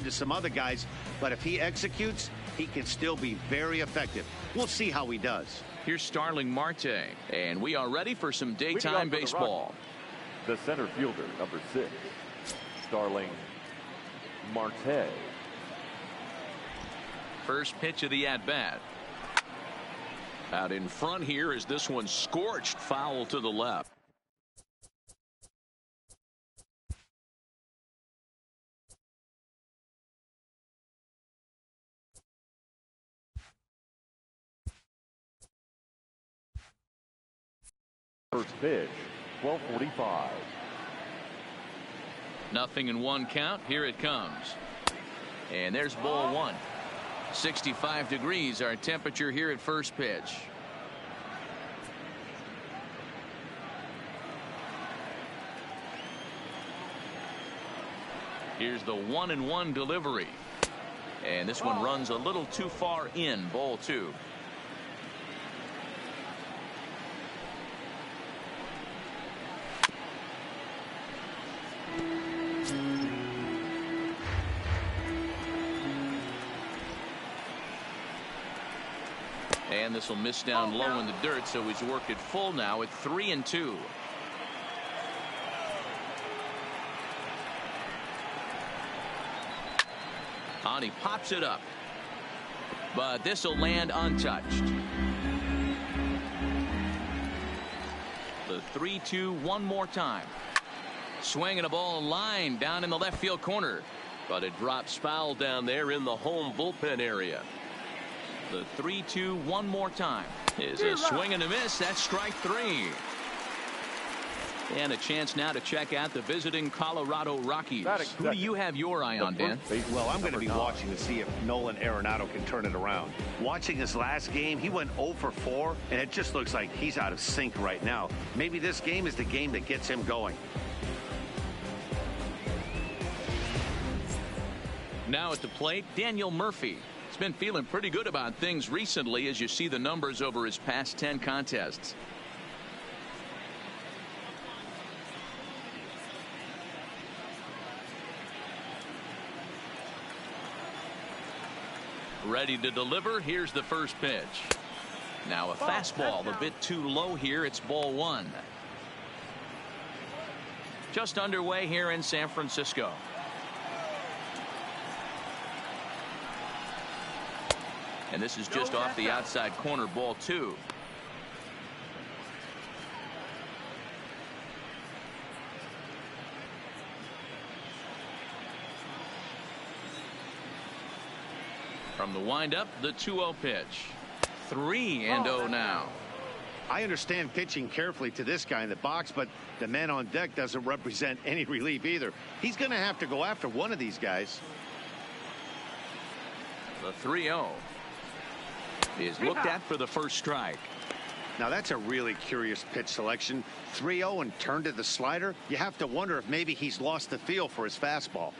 to some other guys, but if he executes, he can still be very effective. We'll see how he does. Here's Starling Marte, and we are ready for some daytime baseball. The center fielder, number 6, Starling Marte. First pitch of the at-bat. Out in front here is this one scorched foul to the left. First pitch, 12:45. 0-1 count. Here it comes. And there's ball 1. 65 degrees our temperature here at first pitch. Here's the 1-1 delivery. And this one runs a little too far in. Ball 2. And this will miss down low in the dirt, so he's worked it full now at 3-2. And he pops it up, but this will land untouched. The 3-2 one more time. Swinging a ball line down in the left field corner, but it drops foul down there in the home bullpen area. The 3-2 one more time is a swing and a miss. That's strike 3. And a chance now to check out the visiting Colorado Rockies. Who do you have your eye on, Dan? Well, I'm going to be watching to see if Nolan Arenado can turn it around. Watching his last game, he went 0 for 4, and it just looks like he's out of sync right now. Maybe this game is the game that gets him going. Now at the plate, Daniel Murphy. He's been feeling pretty good about things recently as you see the numbers over his past 10 contests. Ready to deliver. Here's the first pitch. Now a fastball a bit too low here. It's ball 1. Just underway here in San Francisco. And this is just off the outside corner, ball 2. From the windup, the 2-0 pitch. 3-0 now. I understand pitching carefully to this guy in the box, but the man on deck doesn't represent any relief either. He's going to have to go after one of these guys. The 3-0 is looked at for the first strike. Now that's a really curious pitch selection. 3-0 and turned to the slider. You have to wonder if maybe he's lost the feel for his fastball.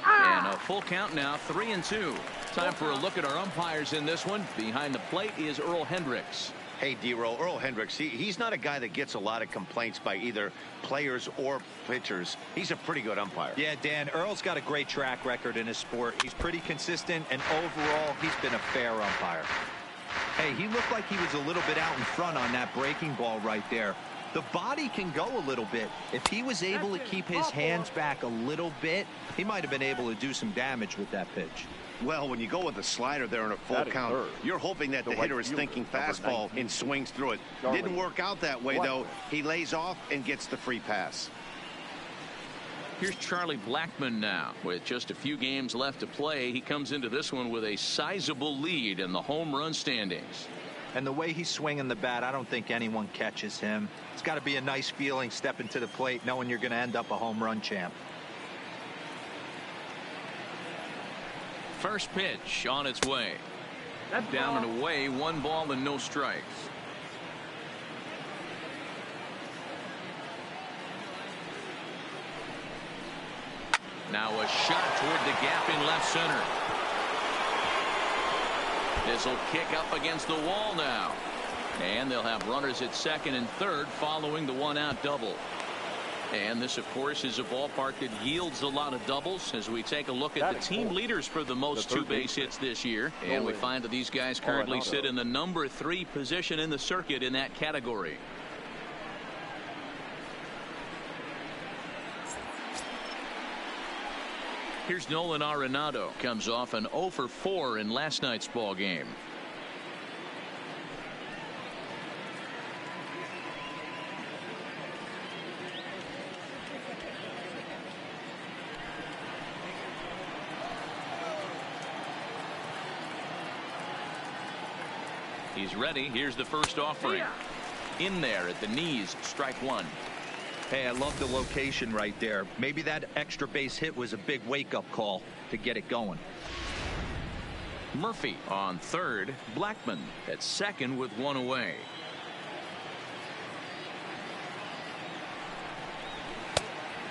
And a full count now, 3-2. Time for a look at our umpires in this one. Behind the plate is Earl Hendricks. Hey, D-Roll, Earl Hendricks, he's not a guy that gets a lot of complaints by either players or pitchers. He's a pretty good umpire. Yeah, Dan, Earl's got a great track record in his sport. He's pretty consistent, and overall, he's been a fair umpire. Hey, he looked like he was a little bit out in front on that breaking ball right there. The body can go a little bit. If he was able to keep his hands back a little bit, he might have been able to do some damage with that pitch. Well, when you go with a slider there in a full count, you're hoping that the hitter is thinking fastball and swings through it. Didn't work out that way, though. He lays off and gets the free pass. Here's Charlie Blackmon now. With just a few games left to play, he comes into this one with a sizable lead in the home run standings. And the way he's swinging the bat, I don't think anyone catches him. It's got to be a nice feeling stepping to the plate knowing you're going to end up a home run champ. First pitch on its way. Down and away, 1 ball and no strikes. Now a shot toward the gap in left center. This will kick up against the wall now. And they'll have runners at second and third following the one-out double. And this, of course, is a ballpark that yields a lot of doubles as we take a look at the team leaders for the most two-base hits this year. And we find that these guys currently sit in the number 3 position in the circuit in that category. Here's Nolan Arenado. Comes off an 0 for 4 in last night's ball game. He's ready. Here's the first offering. In there at the knees, strike 1. Hey, I love the location right there. Maybe that extra base hit was a big wake-up call to get it going. Murphy on third. Blackman at second with 1 away.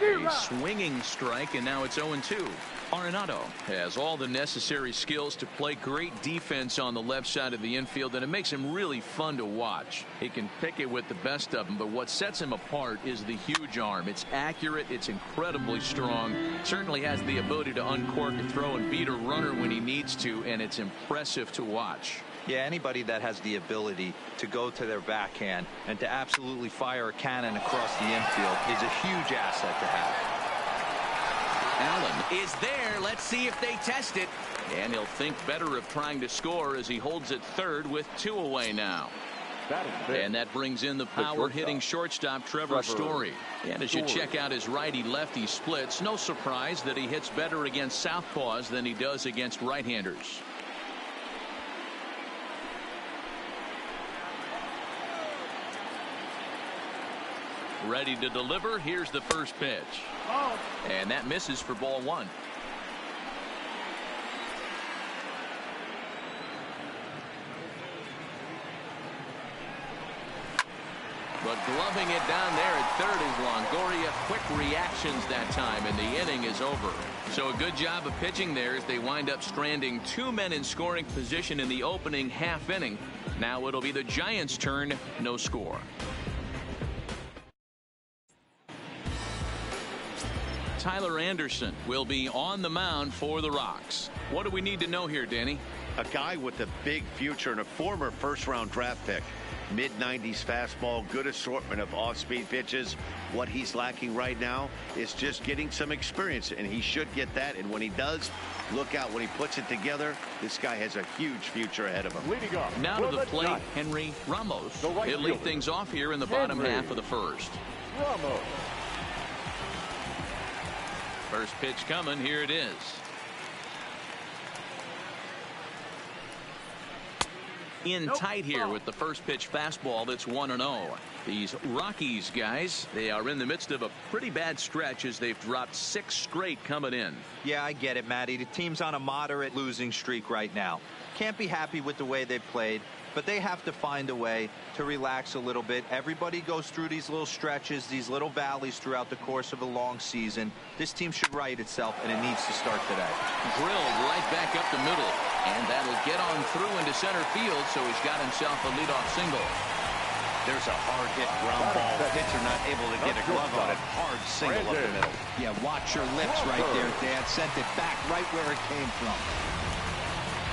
A swinging strike, and now it's 0-2. Arenado has all the necessary skills to play great defense on the left side of the infield, and it makes him really fun to watch. He can pick it with the best of them, but what sets him apart is the huge arm. It's accurate, it's incredibly strong, certainly has the ability to uncork a throw and beat a runner when he needs to, and it's impressive to watch. Yeah, anybody that has the ability to go to their backhand and to absolutely fire a cannon across the infield is a huge asset to have. Allen is there. Let's see if they test it. And he'll think better of trying to score as he holds it third with 2 away now. And that brings in the power hitting shortstop Trevor Story. And as you check out his righty-lefty splits, no surprise that he hits better against southpaws than he does against right-handers. Ready to deliver. Here's the first pitch. And that misses for ball 1. But gloving it down there at third is Longoria. Quick reactions that time, and the inning is over. So a good job of pitching there as they wind up stranding 2 men in scoring position in the opening half inning. Now it'll be the Giants' turn. No score. Tyler Anderson will be on the mound for the Rocks. What do we need to know here, Danny? A guy with a big future and a former first-round draft pick. Mid-90s fastball, good assortment of off-speed pitches. What he's lacking right now is just getting some experience, and he should get that. And when he does, look out when he puts it together. This guy has a huge future ahead of him. Leading off, now to the plate, Henry Ramos. He'll lead things off here in the bottom half of the first. Ramos. First pitch coming. Here it is. In tight here with the first pitch fastball that's 1-0. These Rockies guys, they are in the midst of a pretty bad stretch as they've dropped 6 straight coming in. Yeah, I get it, Matty. The team's on a moderate losing streak right now. Can't be happy with the way they've played, but they have to find a way to relax a little bit. Everybody goes through these little stretches, these little valleys throughout the course of a long season. This team should right itself, and it needs to start today. Drilled right back up the middle, and that'll get on through into center field, so he's got himself a leadoff single. There's a hard hit ground ball. Pitcher not able to get a glove on it. Hard single up the middle. Yeah, watch your lips right there, Dad. Sent it back right where it came from.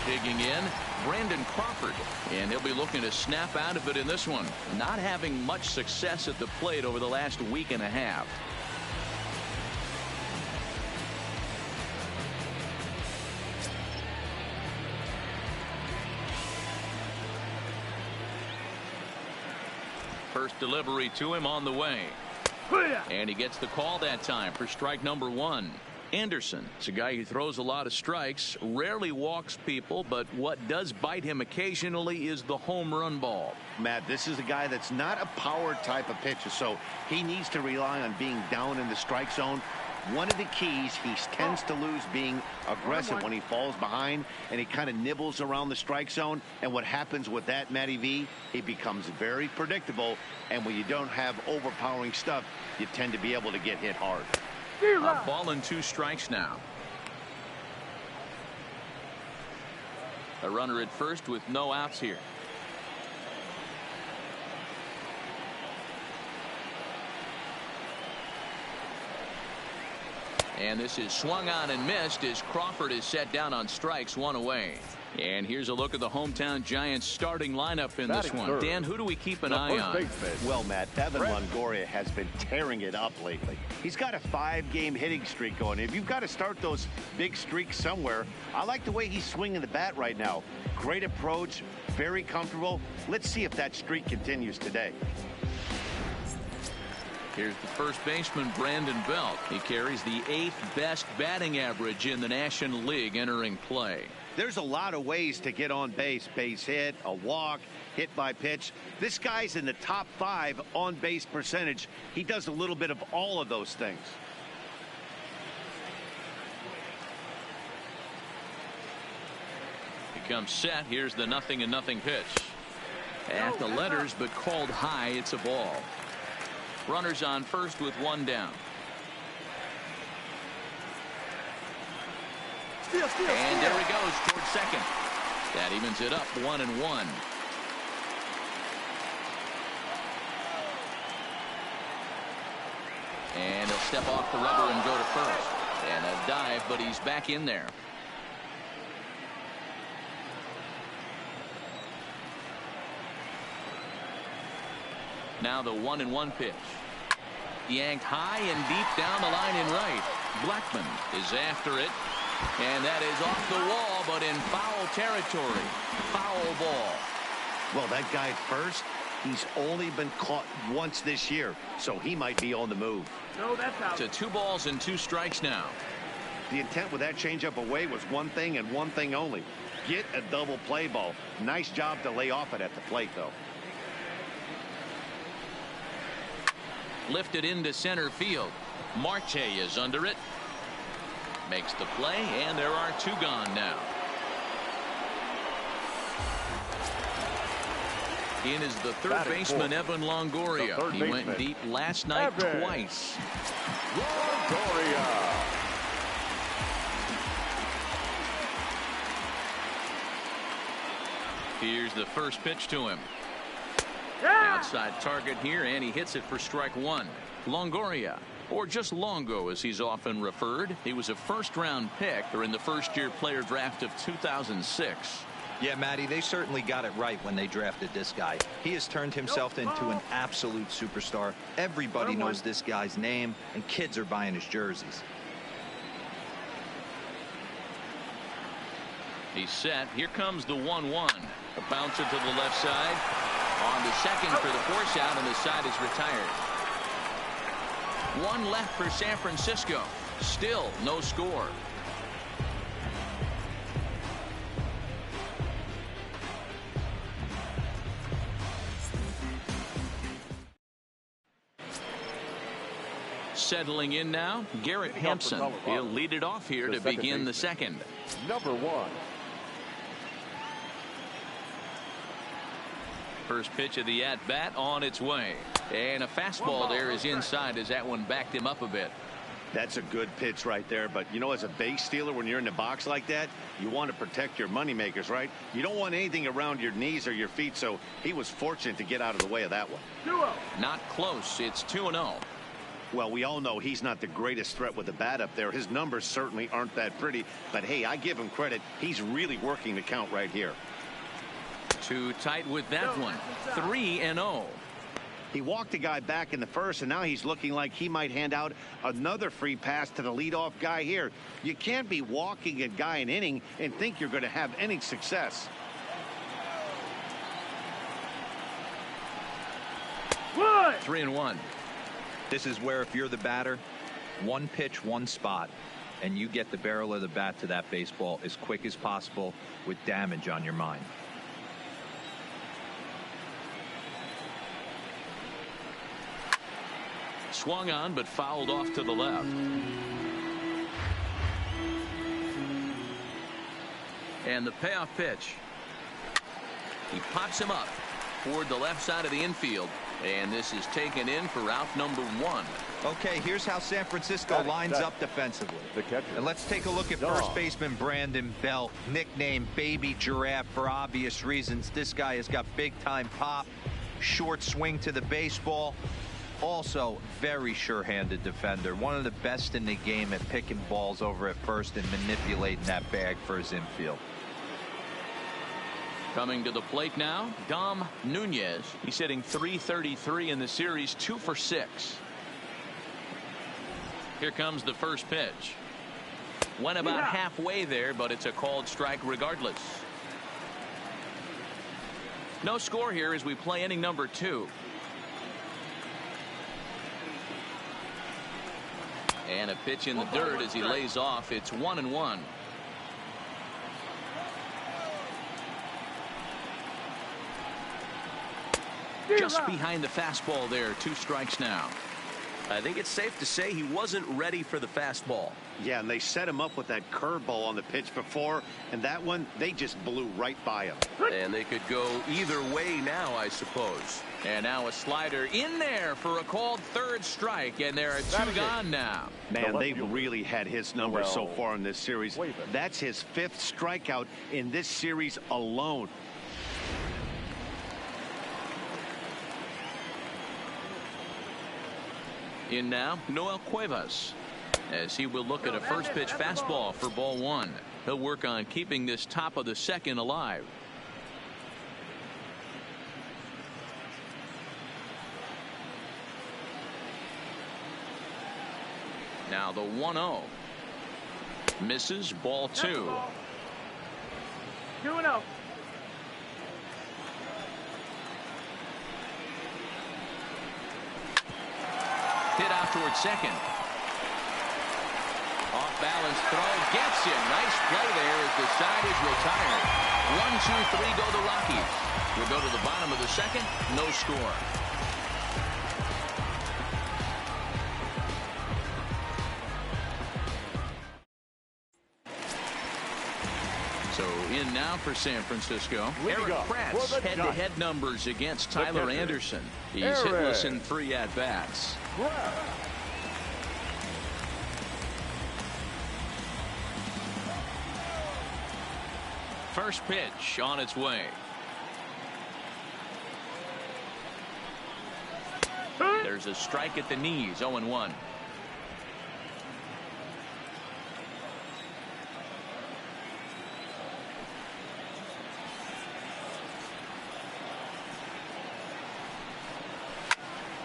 Digging in, Brandon Crawford, and he'll be looking to snap out of it in this one. Not having much success at the plate over the last week and a half. First delivery to him on the way. And he gets the call that time for strike number 1. Anderson is a guy who throws a lot of strikes, rarely walks people, but what does bite him occasionally is the home run ball. Matt, this is a guy that's not a power type of pitcher, so he needs to rely on being down in the strike zone. One of the keys, he tends to lose being aggressive when he falls behind, and he kind of nibbles around the strike zone. And what happens with that, Matty V, it becomes very predictable, and when you don't have overpowering stuff, you tend to be able to get hit hard. A ball and 2 strikes now. A runner at first with no outs here. And this is swung on and missed as Crawford is set down on strikes, one away. And here's a look at the hometown Giants starting lineup in this one. Dan, who do we keep an eye on? Well, Matt, Evan Longoria has been tearing it up lately. He's got a 5-game hitting streak going. If you've got to start those big streaks somewhere, I like the way he's swinging the bat right now. Great approach, very comfortable. Let's see if that streak continues today. Here's the first baseman, Brandon Belt. He carries the 8th best batting average in the National League entering play. There's a lot of ways to get on base. Base hit, a walk, hit by pitch. This guy's in the top 5 on base percentage. He does a little bit of all of those things. He comes set. Here's the 0-0 pitch. At the letters, but called high. It's a ball. Runners on first with one down. And there he goes towards second. That evens it up 1-1. And he'll step off the rubber and go to first. And a dive, but he's back in there. Now the 1-1 pitch. Yanked high and deep down the line in right. Blackman is after it. And that is off the wall, but in foul territory. Foul ball. Well, that guy at first, he's only been caught once this year, so he might be on the move. No, that's out. To 2 balls and 2 strikes now. The intent with that changeup away was one thing and one thing only. Get a double play ball. Nice job to lay off it at the plate, though. Lifted into center field. Marte is under it. Makes the play, and there are 2 gone now. In is the third baseman, Evan Longoria. He went deep last night twice. Longoria. Here's the first pitch to him. Yeah! Outside target here, and he hits it for strike 1. Longoria, or just Longo as he's often referred. He was a first-round pick during the first-year player draft of 2006. Yeah, Matty, they certainly got it right when they drafted this guy. He has turned himself into an absolute superstar. Everybody knows this guy's name, and kids are buying his jerseys. He's set. Here comes the 1-1. A bouncer to the left side. On the second for the force out, and the side is retired. 1 left for San Francisco. Still no score. Settling in now, Garrett Hampson. He'll lead it off here to begin the second. Number 1. First pitch of the at-bat on its way. And a fastball there is inside as that one backed him up a bit. That's a good pitch right there. But, you know, as a base stealer, when you're in the box like that, you want to protect your moneymakers, right? You don't want anything around your knees or your feet, so he was fortunate to get out of the way of that one. 2-0. Not close. It's 2-0. Well, we all know he's not the greatest threat with the bat up there. His numbers certainly aren't that pretty. But, hey, I give him credit. He's really working the count right here. Too tight with that one. 3-0. He walked the guy back in the first, and now he's looking like he might hand out another free pass to the leadoff guy here. You can't be walking a guy an inning and think you're going to have any success. One. 3-1. This is where if you're the batter, 1 pitch, 1 spot, and you get the barrel of the bat to that baseball as quick as possible with damage on your mind. Swung on, but fouled off to the left. And the payoff pitch. He pops him up toward the left side of the infield. And this is taken in for out number 1. Okay, here's how San Francisco lines up defensively. The catcher. And let's take a look at first baseman Brandon Belt, nicknamed Baby Giraffe for obvious reasons. This guy has got big-time pop, short swing to the baseball. Also, very sure-handed defender. One of the best in the game at picking balls over at first and manipulating that bag for his infield. Coming to the plate now, Dom Nunez. He's hitting .333 in the series, 2 for 6. Here comes the first pitch. Went about halfway there, but it's a called strike regardless. No score here as we play inning number 2. And a pitch in the dirt as he lays off. It's 1-1. Just behind the fastball there. 2 strikes now. I think it's safe to say he wasn't ready for the fastball. Yeah, and they set him up with that curveball on the pitch before, and that one, they just blew right by him. And they could go either way now, I suppose. And now a slider in there for a called 3rd strike, and there are 2 gone now. Man, they've really had his number so far in this series. That's his 5th strikeout in this series alone. In now, Noel Cuevas, as he will look at a first pitch fastball for ball 1. He'll work on keeping this top of the 2nd alive. Now the 1-0. Misses, ball 2. 2-0. Hit out towards second. Off balance throw, gets in. Nice play there as the side is retired. 1, 2, 3 go the Rockies. We'll go to the bottom of the 2nd. No score. So in now for San Francisco, Eric Kratz head-to-head numbers against Tyler Anderson. He's hitless in 3 at-bats. First pitch on its way. There's a strike at the knees, 0-1.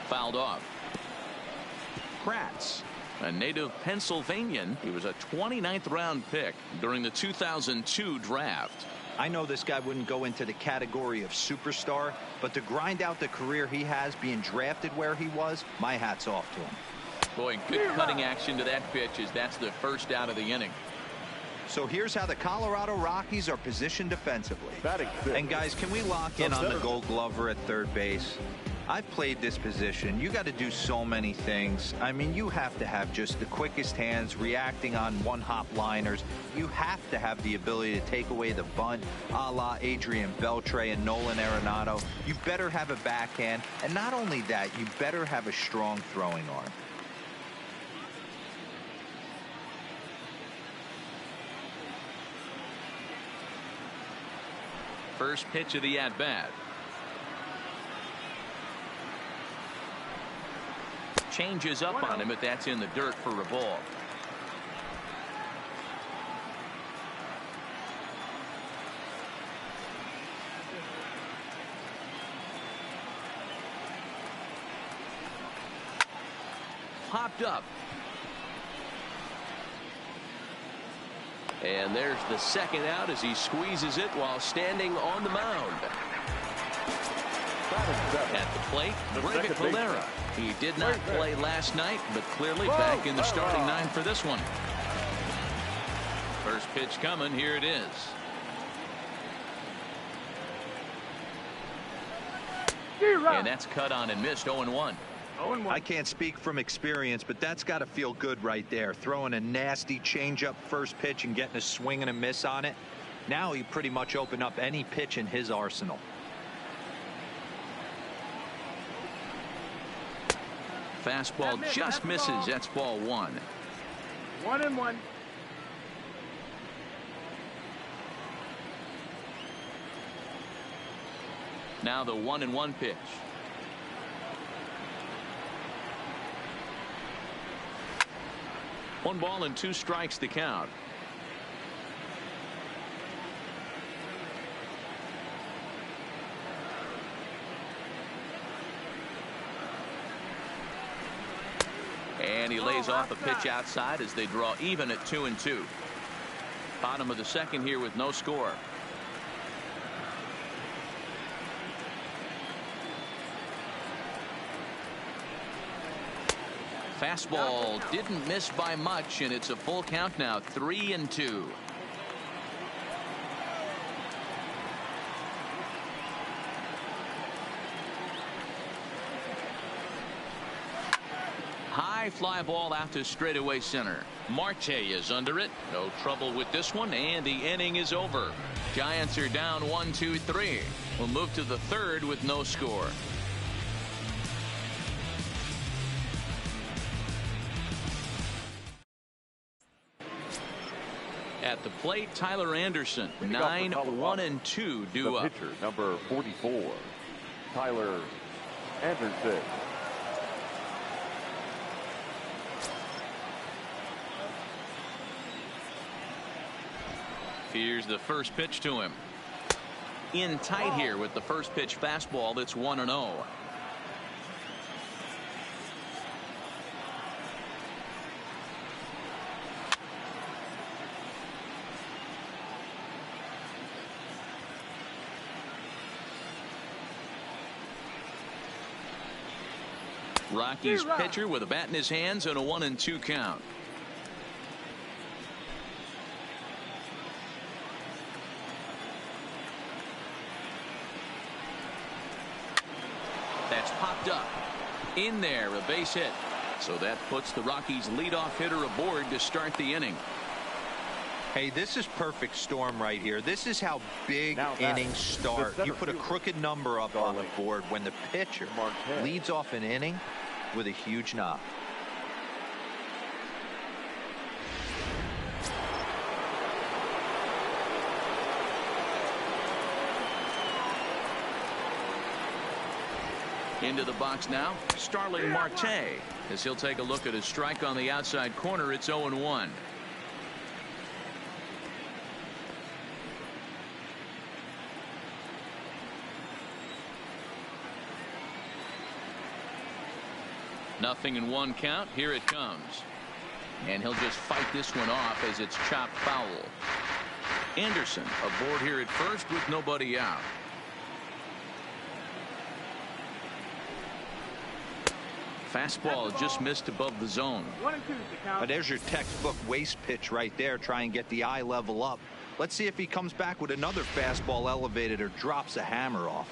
Fouled off. Kratz, a native Pennsylvanian. He was a 29th round pick during the 2002 draft. I know this guy wouldn't go into the category of superstar, but to grind out the career he has being drafted where he was, my hat's off to him. Boy, good cutting action to that pitch as that's the first out of the inning. So here's how the Colorado Rockies are positioned defensively. And guys, can we lock in on the Gold Glover at third base? I've played this position. You got to do so many things. I mean, you have to have just the quickest hands, reacting on one-hop liners. You have to have the ability to take away the bunt, a la Adrian Beltre and Nolan Arenado. You better have a backhand, and not only that, you better have a strong throwing arm. First pitch of the at-bat. Changes up on him, but that's in the dirt for a ball. Popped up. And there's the 2nd out as he squeezes it while standing on the mound. At the plate, Brevik Valera. He did not play last night, but clearly back in the starting 9 for this one. First pitch coming. Here it is. And that's cut on and missed. 0-1. I can't speak from experience, but that's got to feel good right there. Throwing a nasty changeup first pitch and getting a swing and a miss on it. Now he pretty much opened up any pitch in his arsenal. Fastball just misses. That's ball one. 1-1. Now the 1-1 pitch. One ball and two strikes to count. And he lays off a pitch outside as they draw even at 2-2. Bottom of the second here with no score. Fastball didn't miss by much, and it's a full count now, 3-2. High fly ball out to straightaway center. Marte is under it. No trouble with this one, and the inning is over. Giants are down 1-2-3. We'll move to the third with no score. At the plate, Tyler Anderson, 9-1-2 due up. Pitcher number 44, Tyler Anderson. Here's the first pitch to him. In tight here with the first pitch fastball. That's 1-0. Rockies pitcher with a bat in his hands and a 1-2 count. That's popped up in there, a base hit. So that puts the Rockies leadoff hitter aboard to start the inning. Hey, this is perfect storm right here. This is how big innings start. You put a crooked number up on the board when the pitcher leads off an inning with a huge knock. Into the box now, Starling Marte, as he'll take a look at his strike on the outside corner. It's 0-1. Nothing in one count. Here it comes. And he'll just fight this one off as it's chopped foul. Anderson aboard here at first with nobody out. Fastball just missed above the zone. 1-2 to count. But there's your textbook waste pitch right there. Try and get the eye level up. Let's see if he comes back with another fastball elevated or drops a hammer off.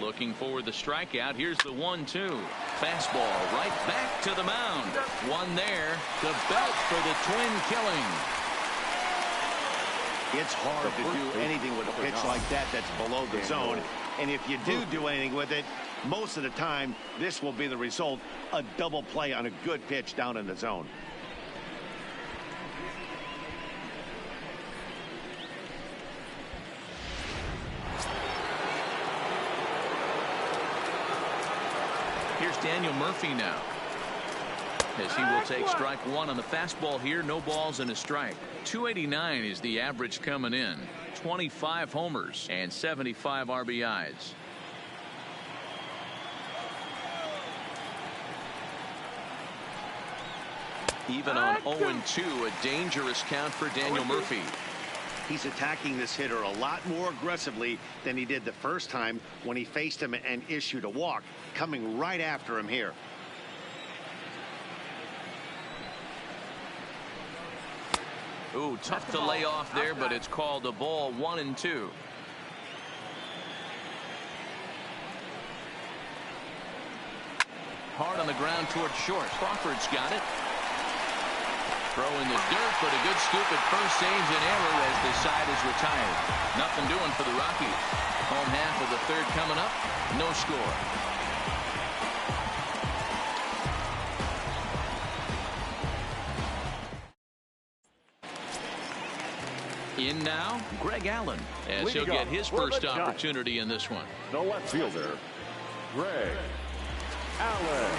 Looking for the strikeout. Here's the 1-2. Fastball right back to the mound. One there. The belt for the twin killing. It's hard to do anything with a pitch like that that's below the zone. And if you do anything with it, most of the time, this will be the result. A double play on a good pitch down in the zone. Here's Daniel Murphy now, as he will take strike one on the fastball here. No balls and a strike. 289 is the average coming in. 25 homers and 75 RBIs. Even on 0-2, a dangerous count for Daniel Murphy. He's attacking this hitter a lot more aggressively than he did the first time when he faced him and issued a walk, coming right after him here. Ooh, tough to lay off there, but it's called a ball. 1-2. Hard on the ground towards short. Crawford's got it. Throw in the dirt, but a good scoop at first saves an error as the side is retired. Nothing doing for the Rockies. Home half of the third coming up. No score. In now, Greg Allen, as he'll get his first opportunity in this one. The left fielder, Greg Allen.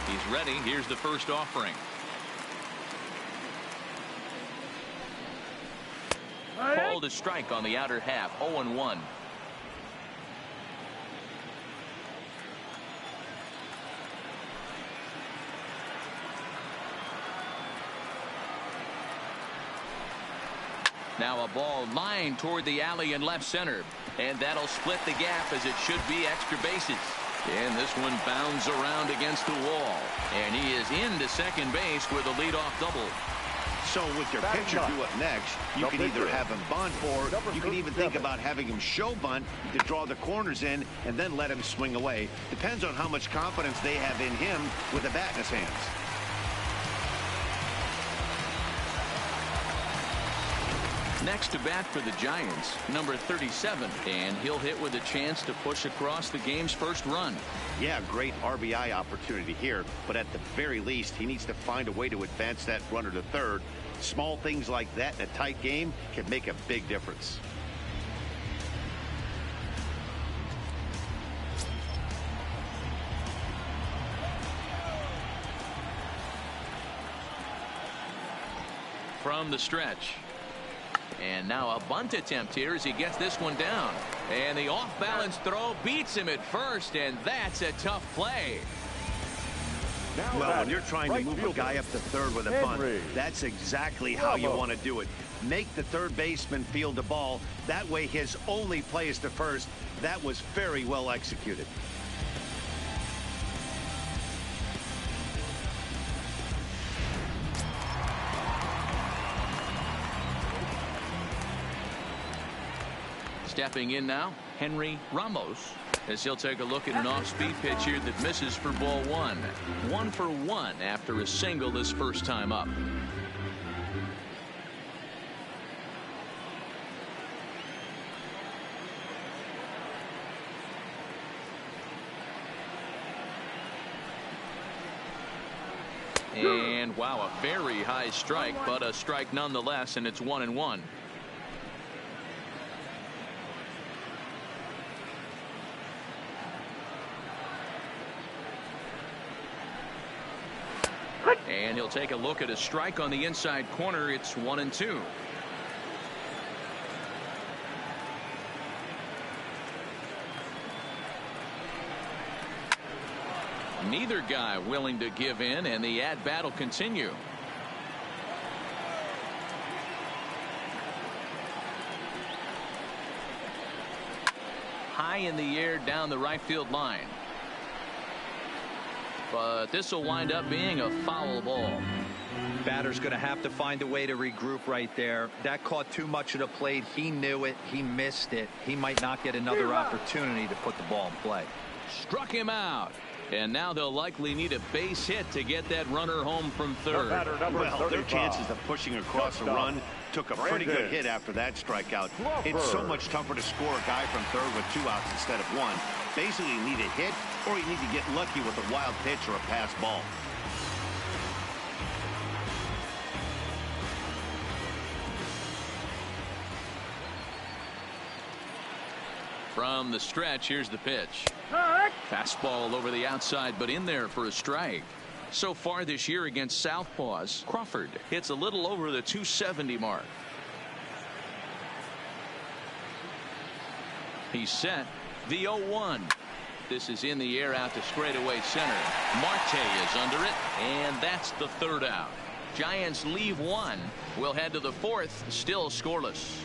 He's ready. Here's the first offering. Called a strike on the outer half. 0-1. Now a ball lined toward the alley in left center, and that'll split the gap as it should be extra bases. And this one bounds around against the wall, and he is into second base with a leadoff double. So with your pitcher due up next, you can either have him bunt, or you can even think about having him show bunt to draw the corners in and then let him swing away. Depends on how much confidence they have in him with a bat in his hands. Next to bat for the Giants, number 37, and he'll hit with a chance to push across the game's first run. Yeah, great RBI opportunity here, but at the very least, he needs to find a way to advance that runner to third. Small things like that in a tight game can make a big difference. From the stretch. And now a bunt attempt here as he gets this one down. And the off-balance throw beats him at first, and that's a tough play. Well, when you're trying to move a guy up to third with a bunt, that's exactly how you want to do it. Make the third baseman field the ball. That way his only play is to first. That was very well executed. Stepping in now, Henry Ramos, as he'll take a look at an off-speed pitch here that misses for ball one. 1 for 1 after a single this first time up. And wow, a very high strike, but a strike nonetheless, and it's 1-1. And he'll take a look at a strike on the inside corner. It's 1-2. Neither guy willing to give in, and the at-bat will continue. High in the air down the right field line. But this will wind up being a foul ball. Batter's going to have to find a way to regroup right there. That caught too much of the plate. He knew it. He missed it. He might not get another opportunity to put the ball in play. Struck him out. And now they'll likely need a base hit to get that runner home from third. Well, their chances of pushing across a run took a pretty good hit after that strikeout. It's so much tougher to score a guy from third with 2 outs instead of 1. Basically, you need a hit, or you need to get lucky with a wild pitch or a pass ball. From the stretch, here's the pitch. Fastball over the outside, but in there for a strike. So far this year against Southpaws, Crawford hits a little over the 270 mark. He's set. The 0-1. This is in the air out to straightaway center. Marte is under it, and that's the third out. Giants leave 1. We'll head to the 4th, still scoreless.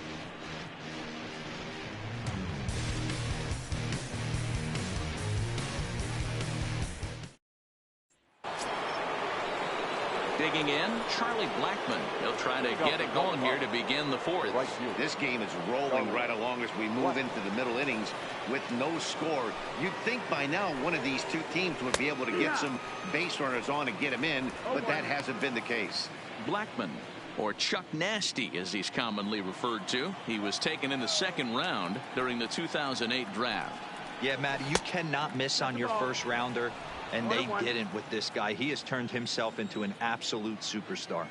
Digging in, Charlie Blackmon. He'll try to get it going here to begin the fourth. This game is rolling right along as we move into the middle innings with no score. You'd think by now one of these two teams would be able to get some base runners on and get them in, but that hasn't been the case. Blackmon, or Chuck Nasty as he's commonly referred to. He was taken in the second round during the 2008 draft. Yeah, Matt, you cannot miss on your first rounder, and they didn't with this guy. He has turned himself into an absolute superstar.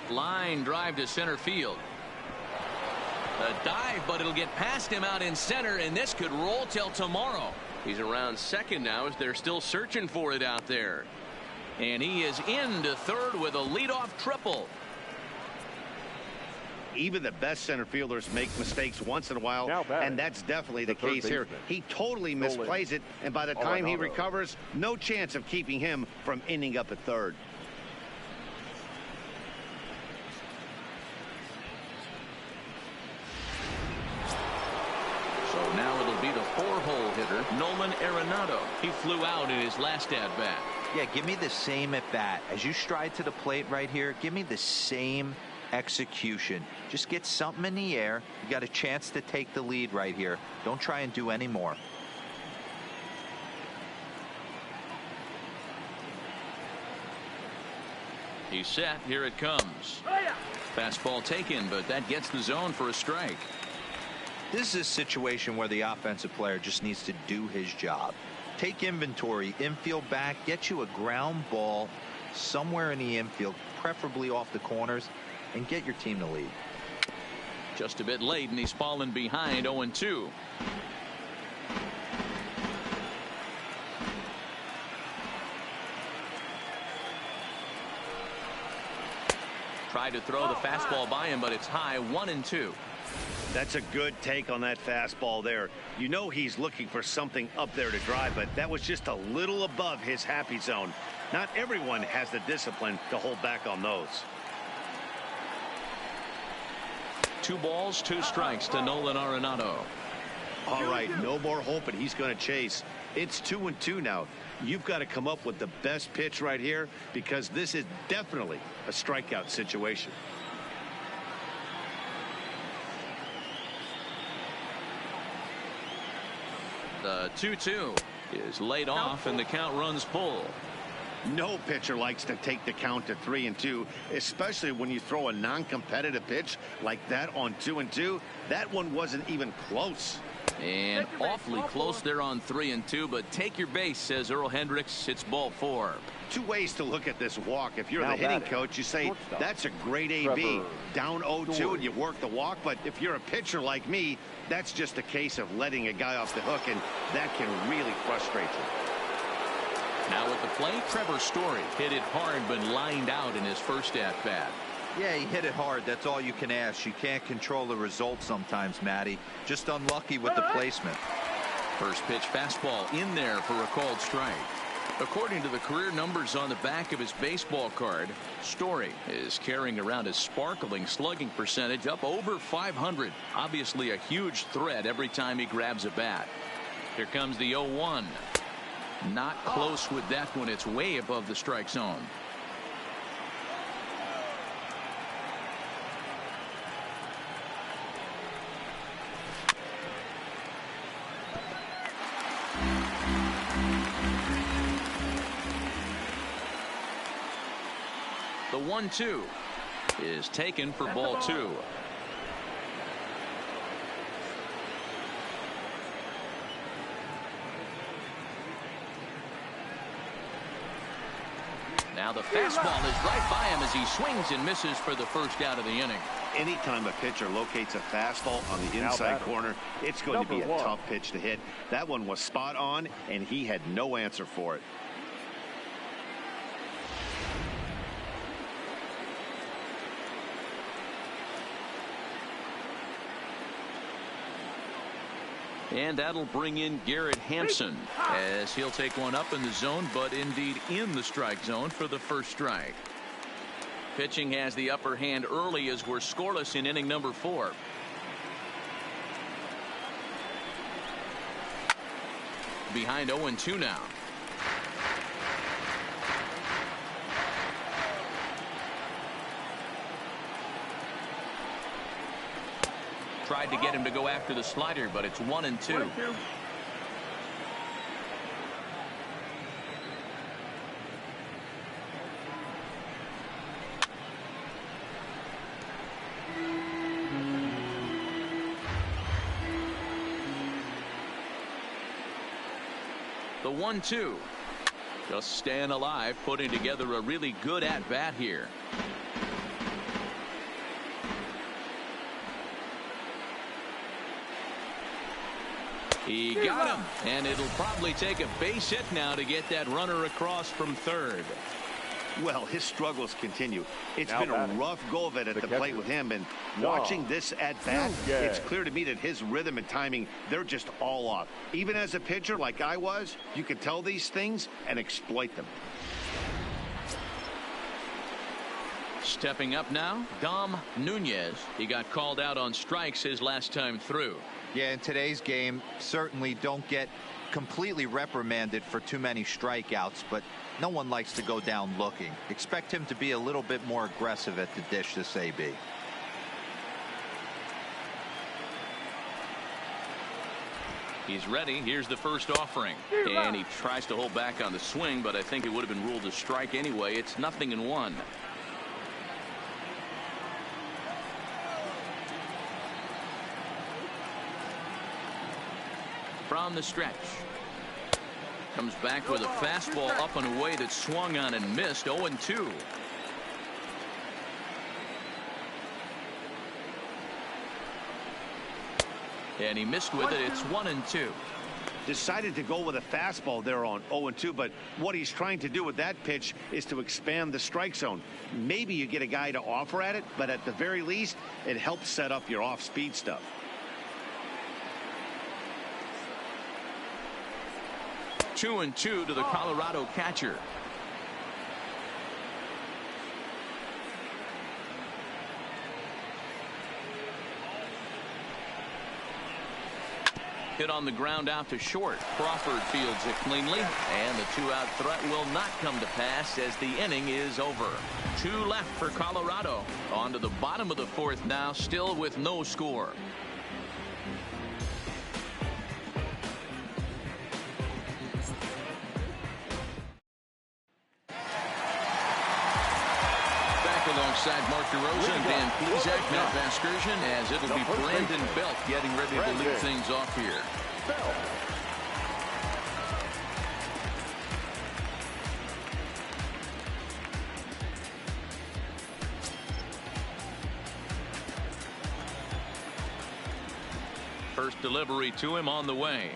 Line drive to center field. A dive, but it'll get past him out in center, and this could roll till tomorrow. He's around second now as they're still searching for it out there. And he is into third with a leadoff triple. Even the best center fielders make mistakes once in a while, and that's definitely the case here. He totally misplays it, and by the time he recovers, no chance of keeping him from ending up at third. So now it'll be the four-hole hitter, Nolan Arenado. He flew out in his last at-bat. Yeah, give me the same at bat. As you stride to the plate right here, give me the same execution. Just get something in the air. You got a chance to take the lead right here. Don't try and do any more. He's set. Here it comes. Fastball taken, but that gets the zone for a strike. This is a situation where the offensive player just needs to do his job. Take inventory, infield back, get you a ground ball somewhere in the infield, preferably off the corners, and get your team to lead. Just a bit late, and he's fallen behind 0-2. Tried to throw the fastball by him, but it's high, 1-2. That's a good take on that fastball there. You know he's looking for something up there to drive, but that was just a little above his happy zone. Not everyone has the discipline to hold back on those. 2 balls, 2 strikes to Nolan Arenado. All right, no more hoping he's going to chase. It's 2-2 now. You've got to come up with the best pitch right here because this is definitely a strikeout situation. The 2-2 is laid off, and the count runs full. No pitcher likes to take the count to 3-2, especially when you throw a non-competitive pitch like that on 2-2. That one wasn't even close. And awfully close there on 3-2, but take your base, says Earl Hendricks. It's ball 4. 2 ways to look at this walk. If you're the hitting coach, you say that's a great AB. Down 0-2 and you work the walk. But if you're a pitcher like me, that's just a case of letting a guy off the hook, and that can really frustrate you. Now at the plate, Trevor Story hit it hard but lined out in his first at-bat. Yeah, he hit it hard. That's all you can ask. You can't control the result sometimes, Matty. Just unlucky with the placement. First pitch fastball in there for a called strike. According to the career numbers on the back of his baseball card, Story is carrying around his sparkling slugging percentage up over 500. Obviously a huge threat every time he grabs a bat. Here comes the 0-1. Not close with that one. It's way above the strike zone. The 1-2 is taken for ball 2. Now the fastball is right by him as he swings and misses for the first out of the inning. Anytime a pitcher locates a fastball on the inside corner, it's going to be a tough pitch to hit. That one was spot on, and he had no answer for it. And that'll bring in Garrett Hampson as he'll take one up in the zone, but indeed in the strike zone for the first strike. Pitching has the upper hand early as we're scoreless in inning number 4. Behind 0-2 now. tried to get him to go after the slider, but it's 1-2. 1-2. The 1-2. Just staying alive, putting together a really good at-bat here. He got him, and it'll probably take a base hit now to get that runner across from third. Well, his struggles continue. It's Now been a batting. rough go of it at the catcher. plate with him, and watching this at bat, it's clear to me that his rhythm and timing, they're just all off. Even as a pitcher like I was, you can tell these things and exploit them. Stepping up now, Dom Nunez. He got called out on strikes his last time through. Yeah, in today's game, certainly don't get completely reprimanded for too many strikeouts, but no one likes to go down looking. Expect him to be a little bit more aggressive at the dish this AB. He's ready. Here's the first offering. And he tries to hold back on the swing, but I think it would have been ruled a strike anyway. It's 0-1. From the stretch. Comes back with a fastball up and away that swung on and missed. 0-2. And he missed with it. It's 1-2. Decided to go with a fastball there on 0-2, but what he's trying to do with that pitch is to expand the strike zone. Maybe you get a guy to offer at it, but at the very least, it helps set up your off-speed stuff. 2-2 to the Colorado catcher. Hit on the ground out to short. Crawford fields it cleanly, and the two-out threat will not come to pass as the inning is over. 2 left for Colorado. On to the bottom of the fourth now, still with no score. Alongside Mark DeRosa and Dan Plezak, Matt Vasgersian, as it'll be Brandon Belt getting ready to lead things off here. First delivery to him on the way.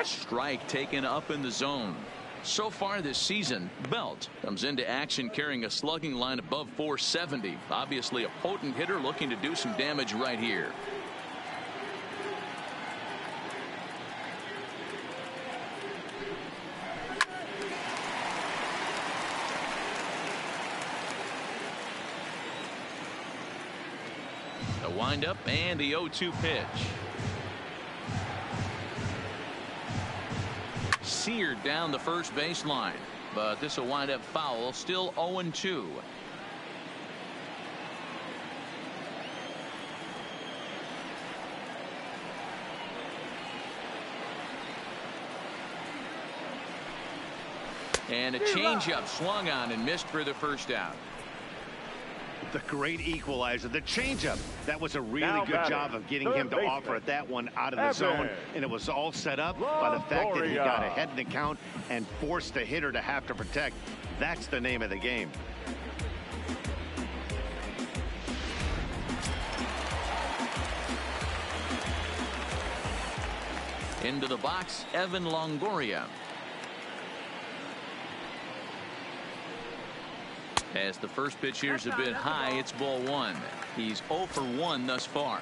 Strike taken up in the zone. So far this season, Belt comes into action carrying a slugging line above 470. Obviously a potent hitter looking to do some damage right here. The windup and the 0-2 pitch. Seared down the first baseline, but this will wind up foul. Still 0-2. And a changeup swung on and missed for the first out. The great equalizer, the changeup. That was a really good job of getting him to offer at that one out of the zone, and it was all set up by the fact that he got ahead in the count and forced the hitter to have to protect. That's the name of the game. Into the box, Evan Longoria. As the first pitch here's a bit high, it's ball 1. He's 0 for 1 thus far.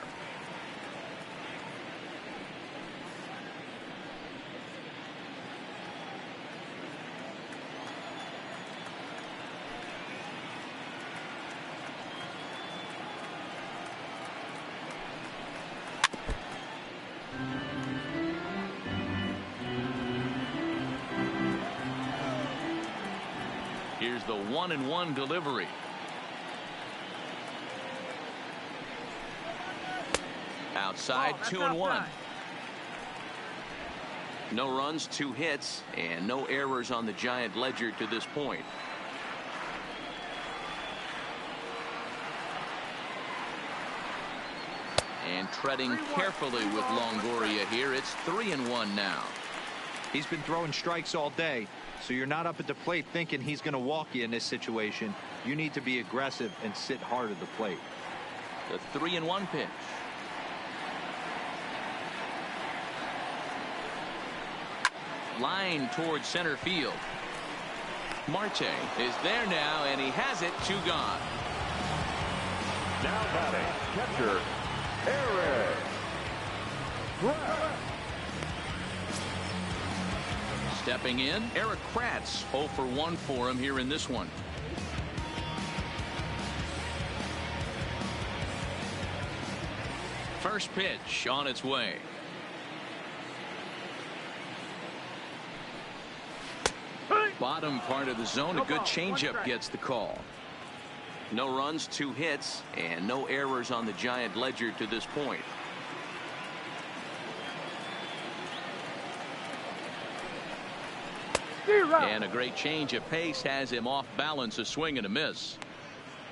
Here's the 1-1 delivery. Outside, that's 2-1. outside. No runs, 2 hits, and no errors on the Giant ledger to this point. And treading carefully with Longoria here. It's 3-1 now. He's been throwing strikes all day, so you're not up at the plate thinking he's going to walk you in this situation. You need to be aggressive and sit hard at the plate. The 3-1 pitch. Line towards center field. Marte is there now, and he has it. 2 gone. Now batting, catcher, Eric. Stepping in, Eric Kratz. 0 for 1 for him here in this one. First pitch on its way. Bottom part of the zone. A good changeup gets the call. No runs, 2 hits, and no errors on the Giant ledger to this point. And a great change of pace has him off balance. A swing and a miss.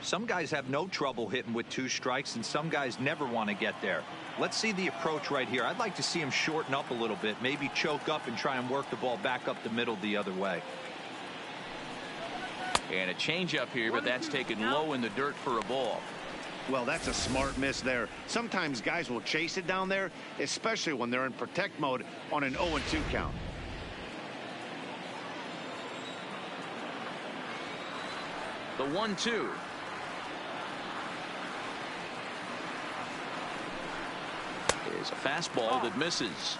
Some guys have no trouble hitting with 2 strikes, and some guys never want to get there. Let's see the approach right here. I'd like to see him shorten up a little bit, maybe choke up and try and work the ball back up the middle the other way. And a changeup here, but that's taken low in the dirt for a ball. Well, that's a smart miss there. Sometimes guys will chase it down there, especially when they're in protect mode on an 0-2 count. The 1-2. Is a fastball that misses.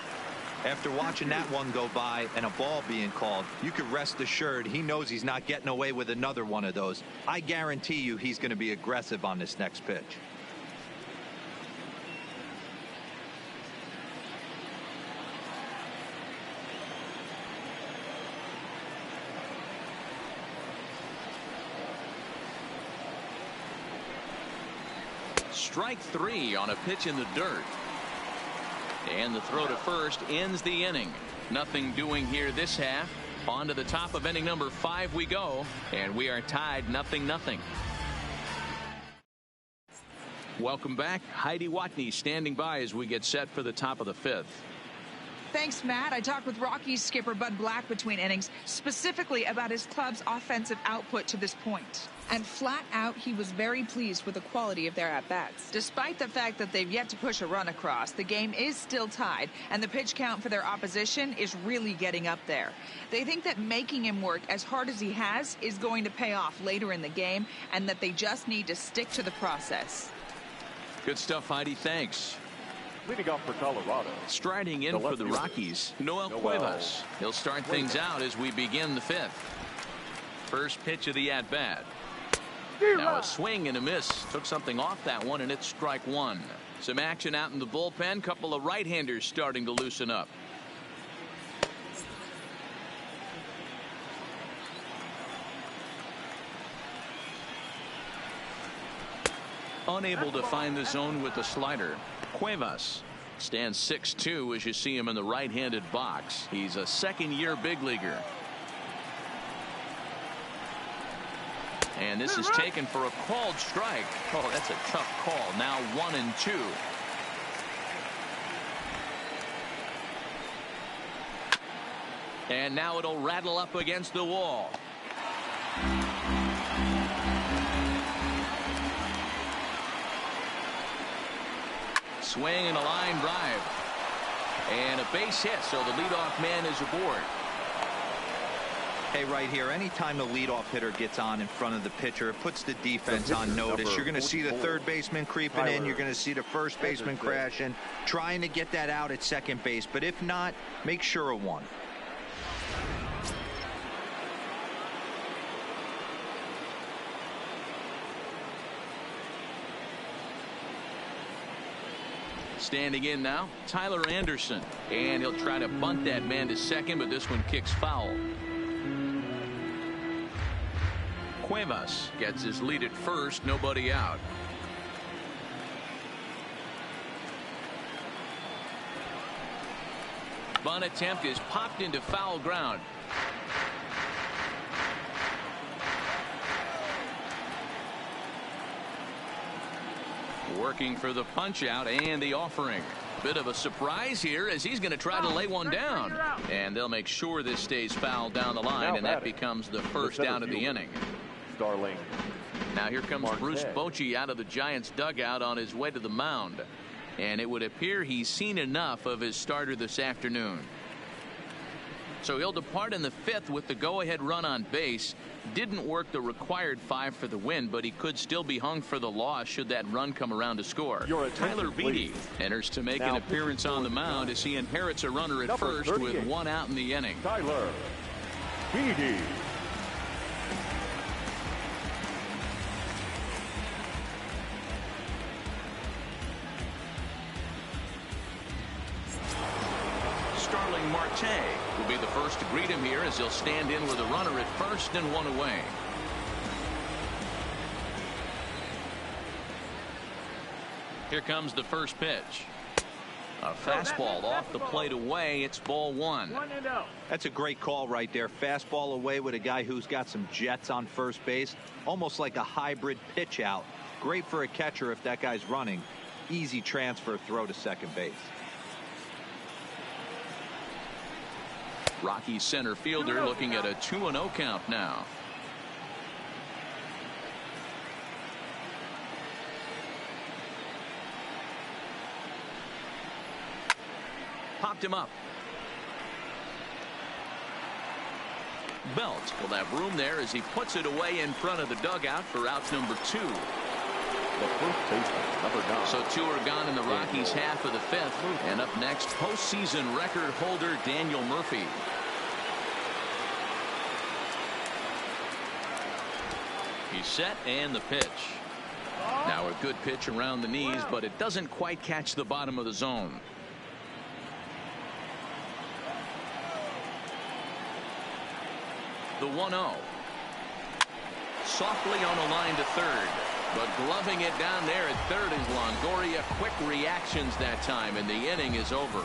After watching that one go by and a ball being called, you could rest assured he knows he's not getting away with another one of those. I guarantee you he's going to be aggressive on this next pitch. Strike 3 on a pitch in the dirt. And the throw to first ends the inning. Nothing doing here this half. On to the top of inning number 5 we go, and we are tied 0-0. Welcome back. Heidi Watney standing by as we get set for the top of the 5th. Thanks, Matt. I talked with Rockies skipper Bud Black between innings, specifically about his club's offensive output to this point. And flat out, he was very pleased with the quality of their at-bats. Despite the fact that they've yet to push a run across, the game is still tied, and the pitch count for their opposition is really getting up there. They think that making him work as hard as he has is going to pay off later in the game, and that they just need to stick to the process. Good stuff, Heidi. Thanks. Leading off for Colorado. Striding in for the Rockies, Noel Cuevas. He'll start things out as we begin the 5th. First pitch of the at-bat. Now a swing and a miss. Took something off that one, and it's strike 1. Some action out in the bullpen. Couple of right-handers starting to loosen up. Unable to find the zone with the slider. Cuevas stands 6'2" as you see him in the right-handed box. He's a second-year big leaguer. And this is taken for a called strike. Oh, that's a tough call. Now 1-2. And now it'll rattle up against the wall. Swing and a line drive. And a base hit, so the leadoff man is aboard. Hey, right here, anytime the leadoff hitter gets on in front of the pitcher, it puts the defense on notice. You're going to see the third baseman creeping in. You're going to see the first baseman crashing, trying to get that out at second base. But if not, make sure of one. Standing in now, Tyler Anderson. And he'll try to bunt that man to second, but this one kicks foul. Cuevas gets his lead at first, nobody out. bunt attempt is popped into foul ground. Working for the punch out and the offering. Bit of a surprise here as he's going to try to lay one down. And they'll make sure this stays foul down the line, and that becomes the first down of the inning. Starling. Now here comes Bruce Bochy out of the Giants dugout on his way to the mound. And it would appear he's seen enough of his starter this afternoon. So he'll depart in the 5th with the go-ahead run on base. Didn't work the required 5 for the win, but he could still be hung for the loss should that run come around to score. Tyler Beede enters to make an appearance on the mound as he inherits a runner at first with 1 out in the inning. Tyler Beede. Starling Marte will be the first to greet him here as he'll stand in with a runner at first and 1 away. Here comes the first pitch. A fastball off the plate away. It's ball 1. 1-0. That's a great call right there. Fastball away with a guy who's got some jets on first base. Almost like a hybrid pitch out. Great for a catcher if that guy's running. Easy transfer throw to second base. Rockies center fielder looking at a 2-0 count now. Popped him up. Belt will have room there as he puts it away in front of the dugout for out number 2. The first baseman, number 9. So 2 are gone in the Rockies half of the 5th. And up next, postseason record holder Daniel Murphy. He's set and the pitch. Now a good pitch around the knees, but it doesn't quite catch the bottom of the zone. The 1-0. Softly on a line to third. But gloving it down there at third is Longoria. Quick reactions that time, and the inning is over.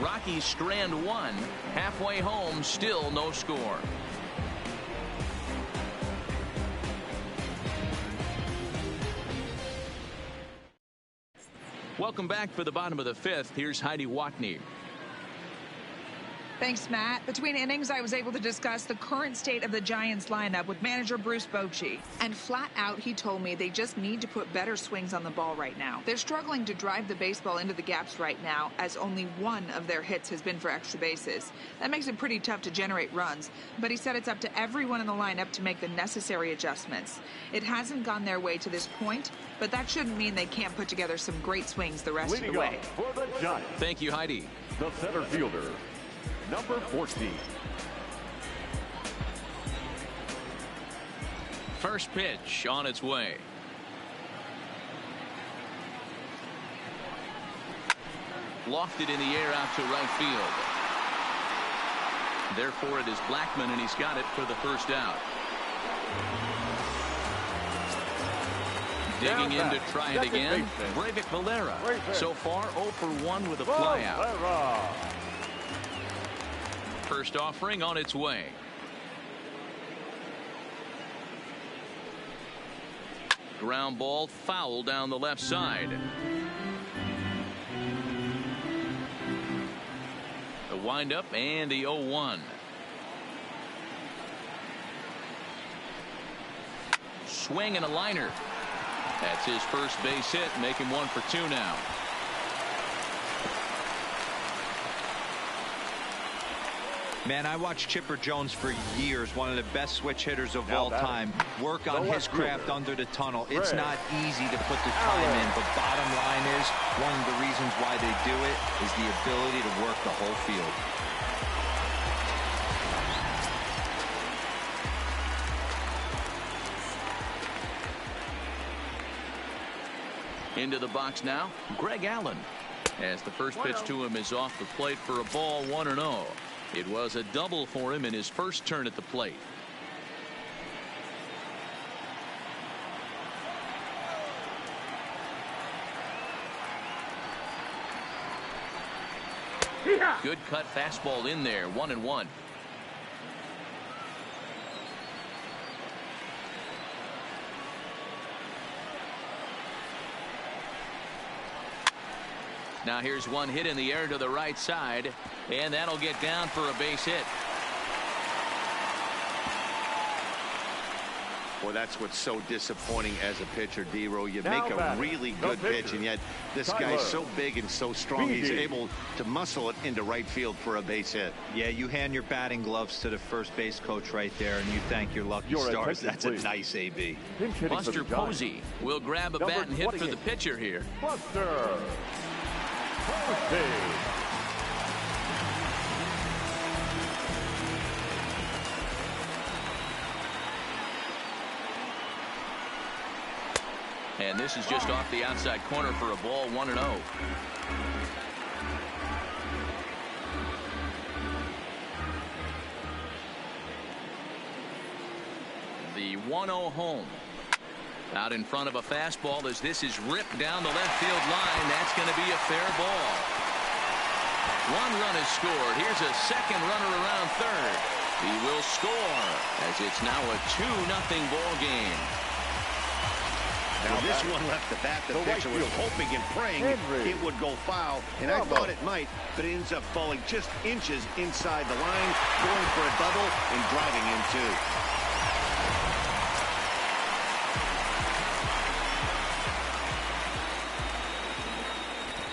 Rockies strand 1. Halfway home, still no score. Welcome back for the bottom of the 5th. Here's Heidi Watney. Thanks, Matt. Between innings, I was able to discuss the current state of the Giants lineup with manager Bruce Bochy. And flat out, he told me they just need to put better swings on the ball right now. They're struggling to drive the baseball into the gaps right now, as only 1 of their hits has been for extra bases. That makes it pretty tough to generate runs, but he said it's up to everyone in the lineup to make the necessary adjustments. It hasn't gone their way to this point, but that shouldn't mean they can't put together some great swings the rest of the way. For the Giants, Thank you, Heidi. the center fielder, number 14. First pitch on its way. Lofted in the air out to right field. Therefore, it is Blackmon, and he's got it for the first out. Digging in to try it again. Breivik Valera. So far, 0 for 1 with a flyout. First offering on its way. Ground ball foul down the left side. The windup and the 0-1. Swing and a liner. That's his first base hit, making 1 for 2 now. Man, I watched Chipper Jones for years, one of the best switch hitters of all time. Work on his craft under the tunnel. It's not easy to put the time in, but bottom line is, one of the reasons why they do it is the ability to work the whole field. Into the box now, Greg Allen. As the first pitch to him is off the plate for a ball, 1-0. It was a double for him in his first turn at the plate. Good cut fastball in there. 1-1. Now here's one hit in the air to the right side, and that'll get down for a base hit. Well, that's what's so disappointing as a pitcher, D-Row. You Now make a batting, really the good pitch, pitcher, and yet this Tyler guy's so big and so strong, he's Beede. able to muscle it into right field for a base hit. Yeah, you hand your batting gloves to the first base coach right there, and you thank your lucky Your stars. attention, That's please. a nice AB. Pinch hitting for Buster the Giants. Posey will grab a Number bat and hit for 28. the pitcher here. Buster Posey. And this is just off the outside corner for a ball. 1-0. The 1-0 home. Out in front of a fastball as this is ripped down the left field line. That's going to be a fair ball. 1 run is scored. Here's a second runner around third. He will score as it's now a 2-0 ball game. Now this one left the bat. The pitcher was hoping and praying it would go foul, and I thought it might, but it ends up falling just inches inside the line, going for a double and driving in two.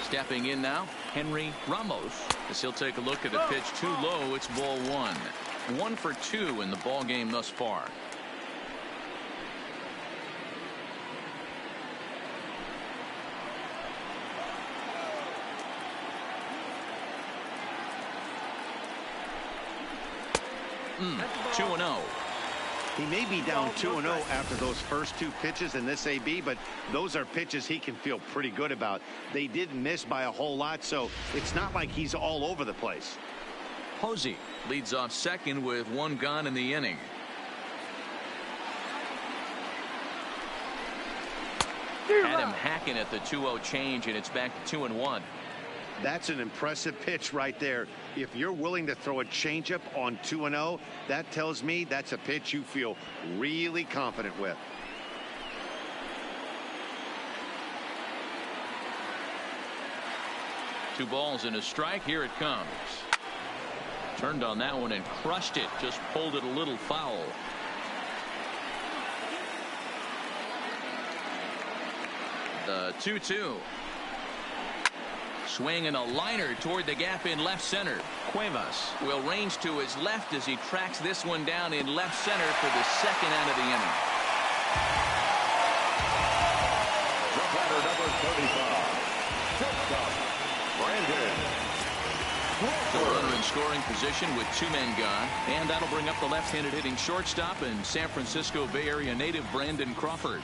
Stepping in now, Henry Ramos, as he'll take a look at a pitch too low. It's ball 1. 1 for 2 in the ball game thus far. Mm, 2-0. He may be down 2-0 after those first 2 pitches in this AB, but those are pitches he can feel pretty good about. They didn't miss by a whole lot, so it's not like he's all over the place. Posey leads off second with 1 gone in the inning. Had him hacking at the 2-0 change, and it's back to 2-1. That's an impressive pitch right there. If you're willing to throw a changeup on 2-0, that tells me that's a pitch you feel really confident with. Two balls and a strike. Here it comes. Turned on that one and crushed it. Just pulled it a little foul. The 2-2. Swing and a liner toward the gap in left center. Cuevas will range to his left as he tracks this one down in left center for the second out of the inning. The batter, number 35. Shortstop, Brandon. The runner in scoring position with 2 men gone, and that'll bring up the left-handed hitting shortstop and San Francisco Bay Area native Brandon Crawford.